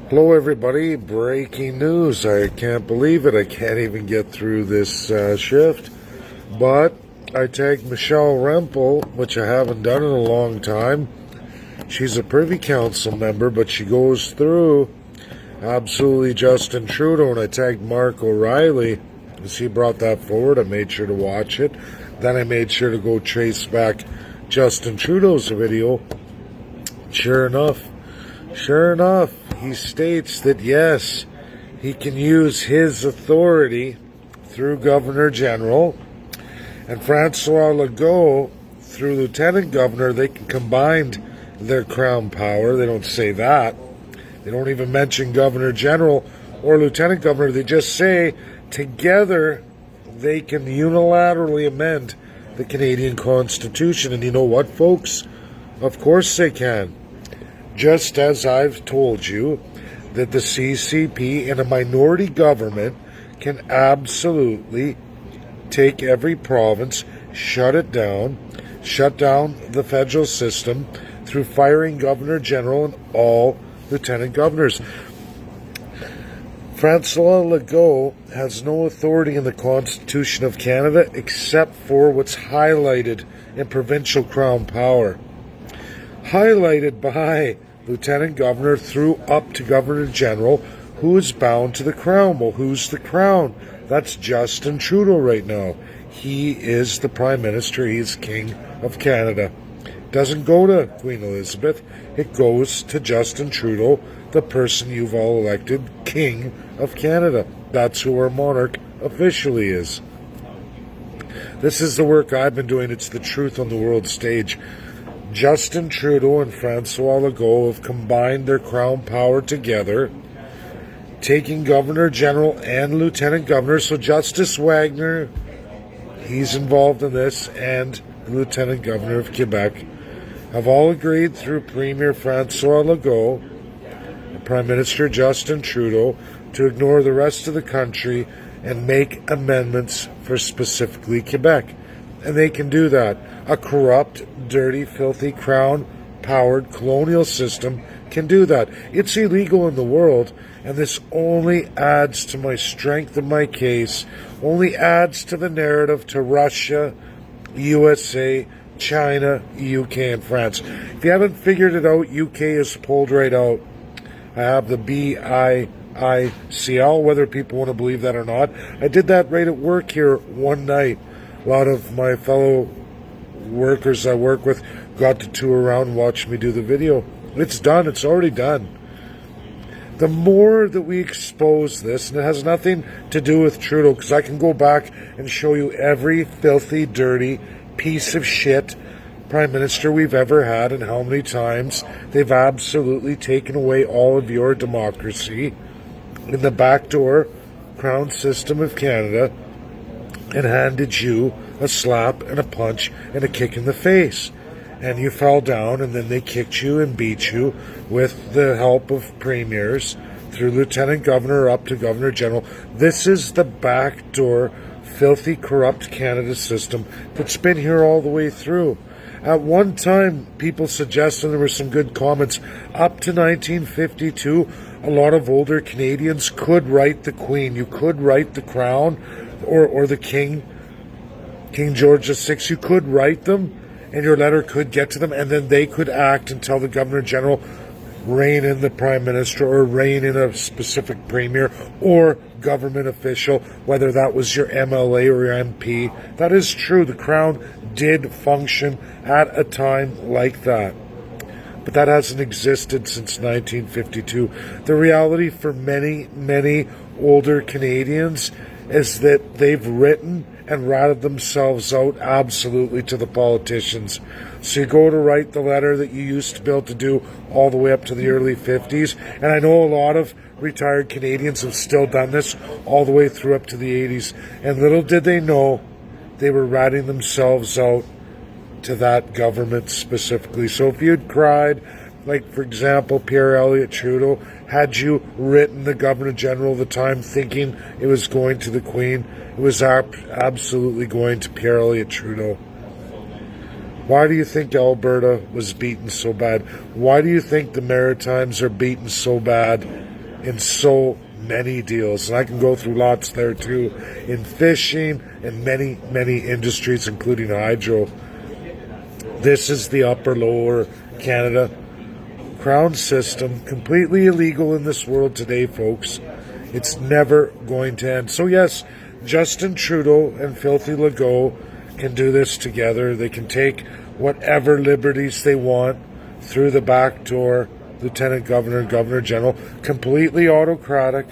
Hello everybody, breaking news. I can't believe it. I can't even get through this shift. But I tagged Michelle Rempel, which I haven't done in a long time. She's a Privy Council member, but she goes through absolutely Justin Trudeau. And I tagged Mark O'Reilly, as he brought that forward. I made sure to watch it. Then I made sure to go trace back Justin Trudeau's video. Sure enough, he states that yes, he can use his authority through Governor General, and Francois Legault through Lieutenant Governor. They can combine their crown power. They don't say that. They don't even mention Governor General or Lieutenant Governor. They just say together they can unilaterally amend the Canadian Constitution. And you know what, folks? Of course they can. Just as I've told you that the CCP in a minority government can absolutely take every province, shut down the federal system through firing Governor General and all Lieutenant Governors. Francois Legault has no authority in the Constitution of Canada except for what's highlighted in provincial crown power. Highlighted by Lieutenant Governor through up to Governor General, who is bound to the Crown. Well, who's the Crown? That's Justin Trudeau right now. He is the Prime Minister. He is King of Canada. Doesn't go to Queen Elizabeth. It goes to Justin Trudeau, the person you've all elected King of Canada. That's who our monarch officially is. This is the work I've been doing. It's the truth on the world stage. Justin Trudeau and Francois Legault have combined their crown power together, taking Governor General and Lieutenant Governor. So Justice Wagner, he's involved in this, and the Lieutenant Governor of Quebec have all agreed through Premier Francois Legault and Prime Minister Justin Trudeau to ignore the rest of the country and make amendments for specifically Quebec. And they can do that. A corrupt, dirty, filthy, crown-powered colonial system can do that. It's illegal in the world, and this only adds to my strength in my case, only adds to the narrative to Russia, USA, China, UK, and France. If you haven't figured it out, UK is pulled right out. I have the BIICL, whether people want to believe that or not. I did that right at work here one night. A lot of my fellow workers I work with got to tour around and watch me do the video. It's done. It's already done. The more that we expose this, and it has nothing to do with Trudeau, because I can go back and show you every filthy, dirty piece of shit Prime Minister we've ever had and how many times they've absolutely taken away all of your democracy in the backdoor crown system of Canada and handed you a slap and a punch and a kick in the face. And you fell down, and then they kicked you and beat you with the help of premiers through Lieutenant Governor up to Governor General. This is the backdoor, filthy, corrupt Canada system that's been here all the way through. At one time, people suggested, there were some good comments, up to 1952, a lot of older Canadians could write the Queen. You could write the Crown or the King George VI. You could write them, and your letter could get to them, and then they could act and tell the Governor General, rein in the Prime Minister or rein in a specific Premier or government official, whether that was your MLA or your MP. That is true. The Crown did function at a time like that. But that hasn't existed since 1952. The reality for many, many older Canadians is that they've written and ratted themselves out absolutely to the politicians. So you go to write the letter that you used to be able to do all the way up to the early 50s. And I know a lot of retired Canadians have still done this all the way through up to the 80s. And little did they know they were ratting themselves out to that government specifically. So if you'd cried, like for example, Pierre Elliott Trudeau, had you written the Governor General at the time thinking it was going to the Queen, it was absolutely going to Pierre Elliott Trudeau. Why do you think Alberta was beaten so bad? Why do you think the Maritimes are beaten so bad in so many deals, and I can go through lots there too, in fishing and many, many industries, including hydro. This is the upper lower Canada crown system, completely illegal in this world today, folks. It's never going to end. So yes, Justin Trudeau and Filthy Legault can do this together. They can take whatever liberties they want through the back door. Lieutenant Governor, Governor General, completely autocratic,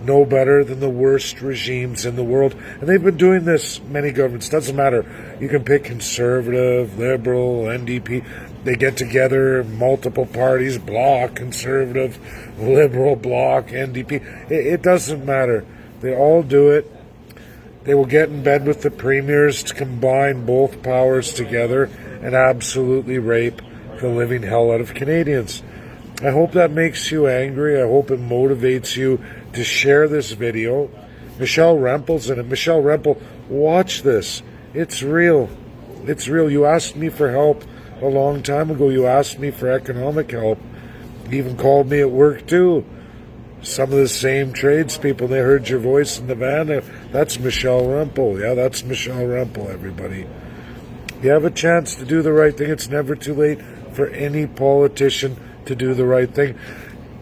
no better than the worst regimes in the world. And they've been doing this, many governments. Doesn't matter. You can pick Conservative, Liberal, NDP. They get together, multiple parties, Bloc, Conservative, Liberal, Bloc, NDP. It doesn't matter. They all do it. They will get in bed with the premiers to combine both powers together and absolutely rape the living hell out of Canadians. I hope that makes you angry. I hope it motivates you to share this video. Michelle Rempel's in it. Michelle Rempel, watch this. It's real. It's real. You asked me for help a long time ago. You asked me for economic help. You even called me at work too. Some of the same tradespeople, they heard your voice in the van. That's Michelle Rempel. Yeah, that's Michelle Rempel, everybody. You have a chance to do the right thing. It's never too late for any politician to do the right thing.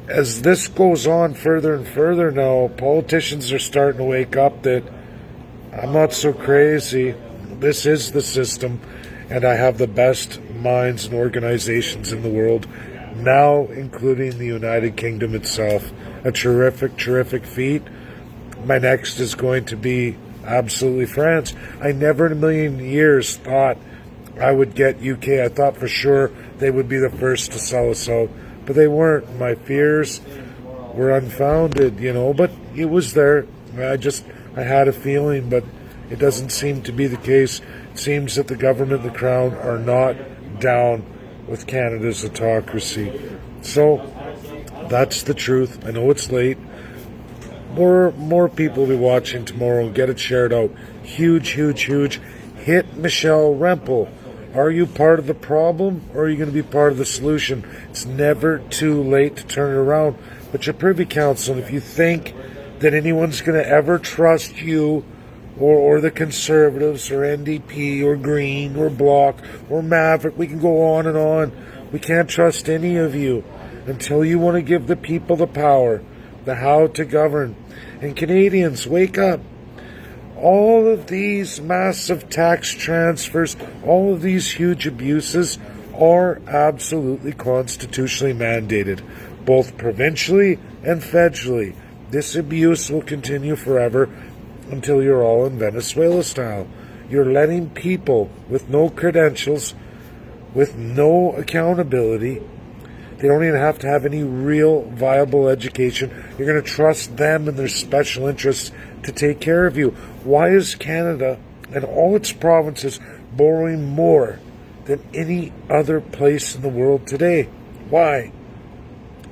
As this goes on further and further now, politicians are starting to wake up that I'm not so crazy. This is the system, and I have the best minds and organizations in the world, now including the United Kingdom itself. A terrific, terrific feat. My next is going to be absolutely France. I never in a million years thought I would get UK. I thought for sure they would be the first to sell us out, but they weren't. My fears were unfounded, but it was there. I had a feeling, but it doesn't seem to be the case. It seems that the government and the Crown are not down with Canada's autocracy. So that's the truth. I know it's late. More people will be watching tomorrow. Get it shared out. Huge, huge, huge. Hit Michelle Rempel. Are you part of the problem, or are you going to be part of the solution? It's never too late to turn it around. But your Privy Council, if you think that anyone's going to ever trust you or the Conservatives or NDP or Green or Bloc or Maverick, we can go on and on. We can't trust any of you until you want to give the people the power, the how to govern. And Canadians, wake up. All of these massive tax transfers, all of these huge abuses are absolutely constitutionally mandated, both provincially and federally. This abuse will continue forever until you're all in Venezuela style. You're letting people with no credentials, with no accountability, they don't even have to have any real viable education. You're going to trust them and their special interests to take care of you. Why is Canada and all its provinces borrowing more than any other place in the world today? Why?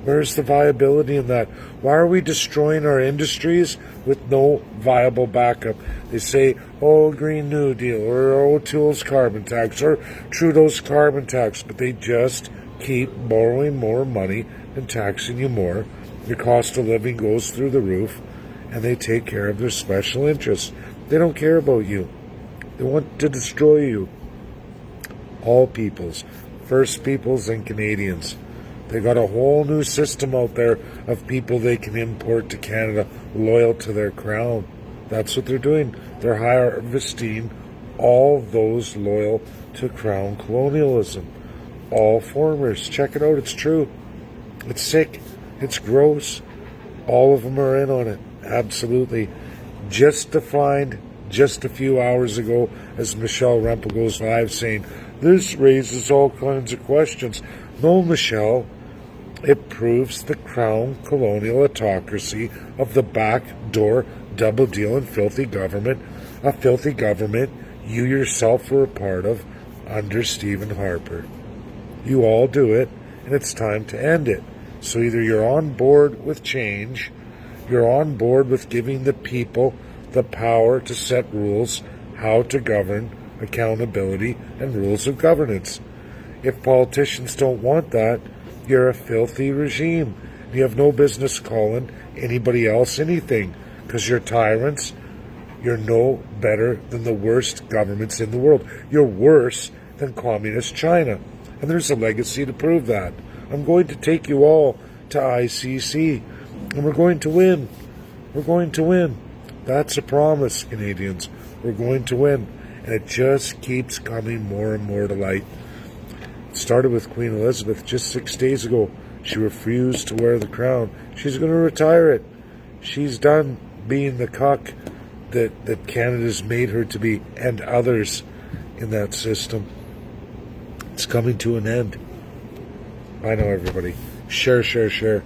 Where's the viability in that? Why are we destroying our industries with no viable backup? They say, Green New Deal, or O'Toole's carbon tax, or Trudeau's carbon tax, but they just keep borrowing more money and taxing you more. Your cost of living goes through the roof, and they take care of their special interests. They don't care about you. They want to destroy you. All peoples, First Peoples and Canadians. They got a whole new system out there of people they can import to Canada loyal to their crown. That's what they're doing. They're harvesting all those loyal to crown colonialism. All formers. Check it out. It's true. It's sick. It's gross. All of them are in on it. Absolutely. Just defined just a few hours ago as Michelle Rempel goes live saying, this raises all kinds of questions. No, Michelle. It proves the crown colonial autocracy of the backdoor double deal and filthy government, a filthy government you yourself were a part of under Stephen Harper. You all do it, and it's time to end it. So either you're on board with change, you're on board with giving the people the power to set rules, how to govern, accountability, and rules of governance. If politicians don't want that, you're a filthy regime, You have no business calling anybody else anything, because you're tyrants. You're no better than the worst governments in the world. You're worse than communist China. And there's a legacy to prove that. I'm going to take you all to ICC, and we're going to win. We're going to win. That's a promise, Canadians. We're going to win. And it just keeps coming more and more to light. It started with Queen Elizabeth just 6 days ago. She refused to wear the crown. She's going to retire it. She's done being the cuck that Canada's made her to be, and others in that system. It's coming to an end. Bye now, everybody. Share, share, share.